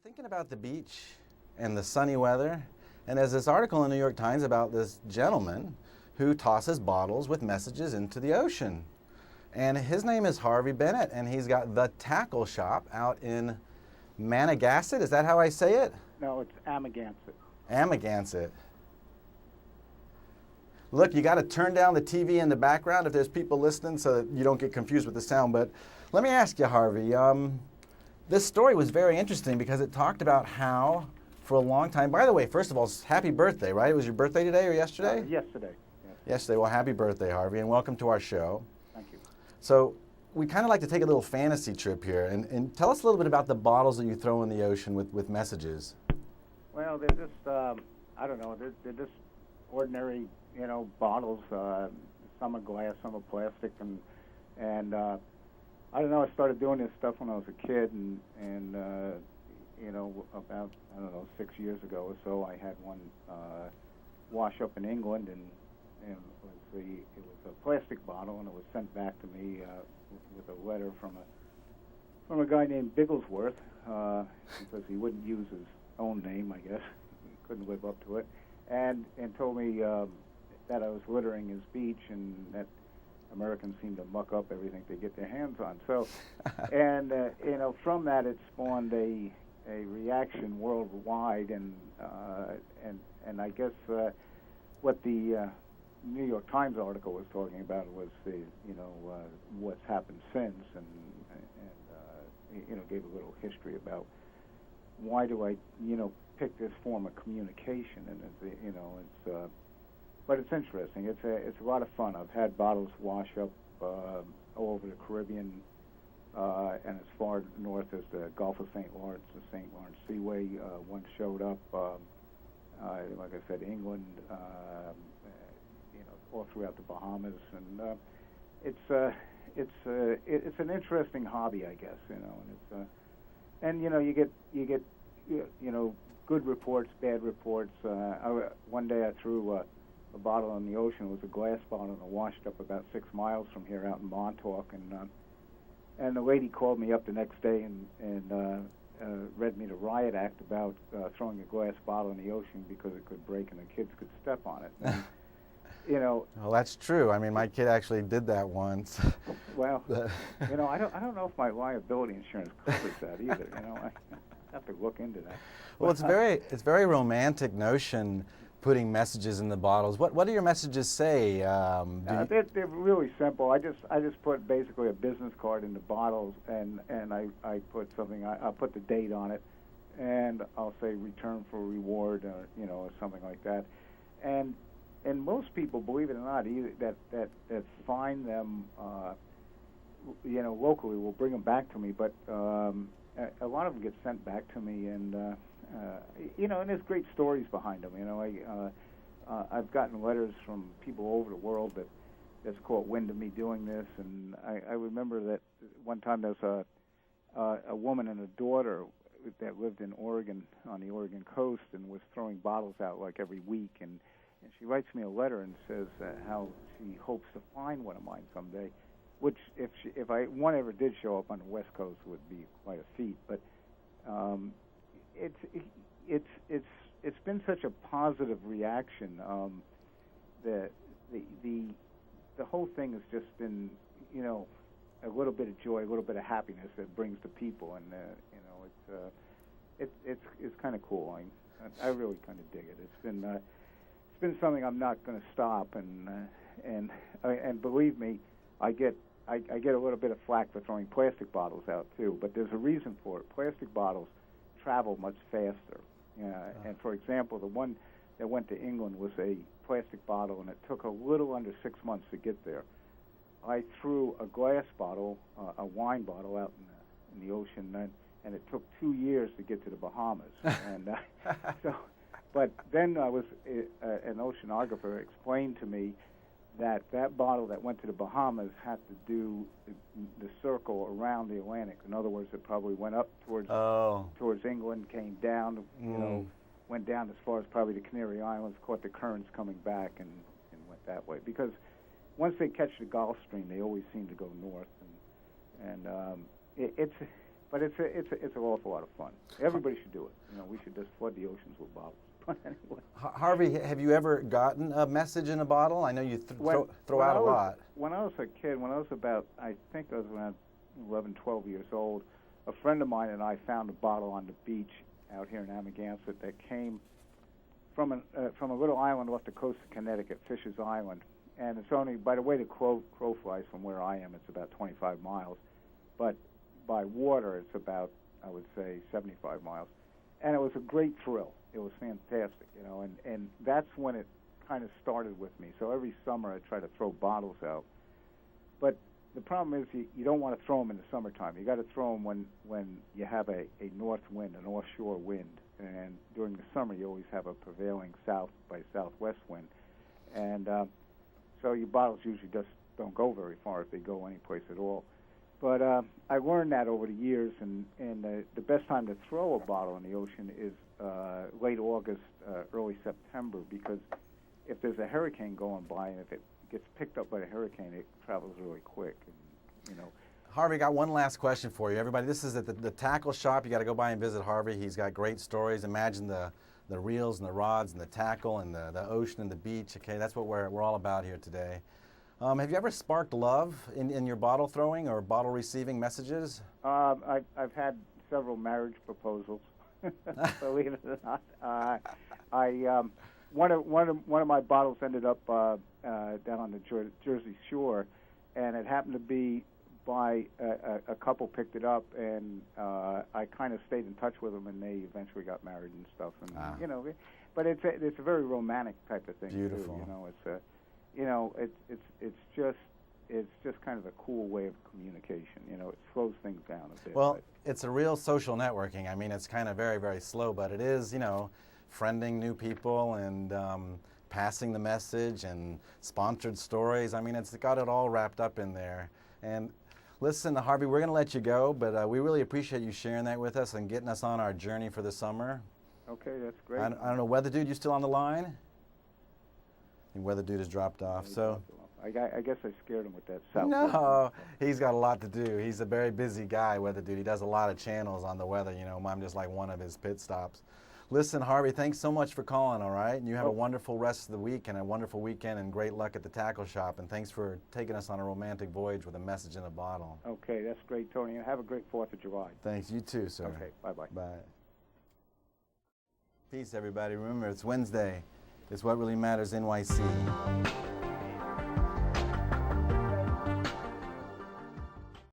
Thinking about the beach and the sunny weather, and there's this article in the New York Times about this gentleman who tosses bottles with messages into the ocean. And his name is Harvey Bennett, and he's got the Tackle Shop out in Amagansett. Is that how I say it? No, it's Amagansett. Amagansett. Look, you got to turn down the TV in the background if there's people listening so that you don't get confused with the sound. But let me ask you, Harvey, this story was very interesting because it talked about how, for a long time, by the way, first of all, happy birthday, right? It was your birthday today or yesterday? Yesterday. Yesterday. Well, happy birthday, Harvey, and welcome to our show. Thank you. So we kind of like to take a little fantasy trip here, and tell us a little bit about the bottles that you throw in the ocean with messages. Well, they're just, I don't know, they're just ordinary, bottles. Some are glass, some are plastic, and I don't know, I started doing this stuff when I was a kid, and about, 6 years ago or so, I had one wash up in England, and it was a plastic bottle, and it was sent back to me with a letter from a guy named Bigglesworth, because he wouldn't use his own name, I guess. He couldn't live up to it, and told me that I was littering his beach, and that Americans seem to muck up everything they get their hands on. So, and from that it spawned a reaction worldwide, and I guess what the New York Times article was talking about was what's happened since, and gave a little history about why do I pick this form of communication, and it's but it's interesting. It's a lot of fun. I've had bottles wash up all over the Caribbean, and as far north as the Gulf of St. Lawrence, the St. Lawrence Seaway. One showed up, like I said, England, all throughout the Bahamas, and it's an interesting hobby, I guess, and it's you get good reports, bad reports. One day I threw a bottle in the ocean. It was a glass bottle, and it washed up about 6 miles from here out in Montauk, and the lady called me up the next day and read me the riot act about throwing a glass bottle in the ocean because it could break and the kids could step on it. And, well, that's true. I mean, my kid actually did that once. Well, I don't know if my liability insurance covers that either. I have to look into that. Well, it's very romantic notion, putting messages in the bottles. What do your messages say? They're really simple. I just put basically a business card in the bottles, and I put something. I'll put the date on it, and I'll say return for reward, or something like that. And most people, believe it or not, either that find them, locally, will bring them back to me. But a lot of them get sent back to me, and and there's great stories behind them. I've gotten letters from people all over the world that's caught wind of me doing this, and I remember that one time there was a woman and a daughter that lived in Oregon, on the Oregon coast, and was throwing bottles out like every week, and she writes me a letter and says how she hopes to find one of mine someday, which if one ever did show up on the West Coast would be quite a feat. But it's been such a positive reaction. The whole thing has just been a little bit of joy, a little bit of happiness that brings to people, and it's kind of cool. I really kind of dig it. It's been something I'm not going to stop, and believe me, I get a little bit of flack for throwing plastic bottles out too, but there's a reason for it. Plastic bottles travel much faster. And for example, the one that went to England was a plastic bottle, and it took a little under 6 months to get there. I threw a glass bottle, a wine bottle, out in the ocean, and it took 2 years to get to the Bahamas. And but then an oceanographer explained to me that bottle that went to the Bahamas had to do the circle around the Atlantic. In other words, it probably went up towards England, came down, went down as far as probably the Canary Islands, caught the currents coming back, and went that way. Because once they catch the Gulf Stream, they always seem to go north, and it's But it's an awful lot of fun. Everybody should do it. You know, we should just flood the oceans with bottles. But anyway. Harvey, have you ever gotten a message in a bottle? I know you throw out a lot. When I was a kid, when I was about, I think I was around 11, 12 years old, a friend of mine and I found a bottle on the beach out here in Amagansett that came from a little island off the coast of Connecticut, Fisher's Island. And it's only, by the way the crow flies from where I am, it's about 25 miles. But by water, it's about, I would say, 75 miles. And it was a great thrill. It was fantastic, you know, and that's when it kind of started with me. So every summer I try to throw bottles out. But the problem is you don't want to throw them in the summertime. You got to throw them when you have a north wind, an offshore wind. And during the summer, you always have a prevailing south by southwest wind. And so your bottles usually just don't go very far if they go any place at all. But I learned that over the years, and the best time to throw a bottle in the ocean is late August, early September, because if there's a hurricane going by, and if it gets picked up by the hurricane, it travels really quick. And, you know. Harvey, got one last question for you. Everybody, this is at the Tackle Shop. You got to go by and visit Harvey. He's got great stories. Imagine the reels and the rods and the tackle and the ocean and the beach. Okay, that's what we're all about here today. Have you ever sparked love in your bottle throwing or bottle receiving messages? I've had several marriage proposals, believe it or not. One of my bottles ended up down on the Jersey Shore, and it happened to be by a couple picked it up, and I kind of stayed in touch with them, and they eventually got married and stuff. And you know, but it's a very romantic type of thing. Beautiful. Too, you know, it's a, you know, it's just kind of a cool way of communication. You know, it slows things down a bit. Well, it's a real social networking. I mean, it's kind of very, very slow, but it is, you know, friending new people and passing the message and sponsored stories. I mean, it's got it all wrapped up in there. And listen, Harvey, we're going to let you go, but we really appreciate you sharing that with us and getting us on our journey for the summer. Okay, that's great. I don't know, Weather Dude, you still on the line? The Weather Dude has dropped off. Yeah, so. I guess I scared him with that south. No, he's got a lot to do. He's a very busy guy, Weather Dude. He does a lot of channels on the weather. You know, I'm just like one of his pit stops. Listen, Harvey, thanks so much for calling, all right? And you have a wonderful rest of the week and a wonderful weekend and great luck at the Tackle Shop. And thanks for taking us on a romantic voyage with a message in a bottle. Okay, that's great, Tony. And have a great 4th of July. Thanks. You too, sir. Okay, bye-bye. Bye. Peace, everybody. Remember, it's Wednesday. It's What Really Matters NYC.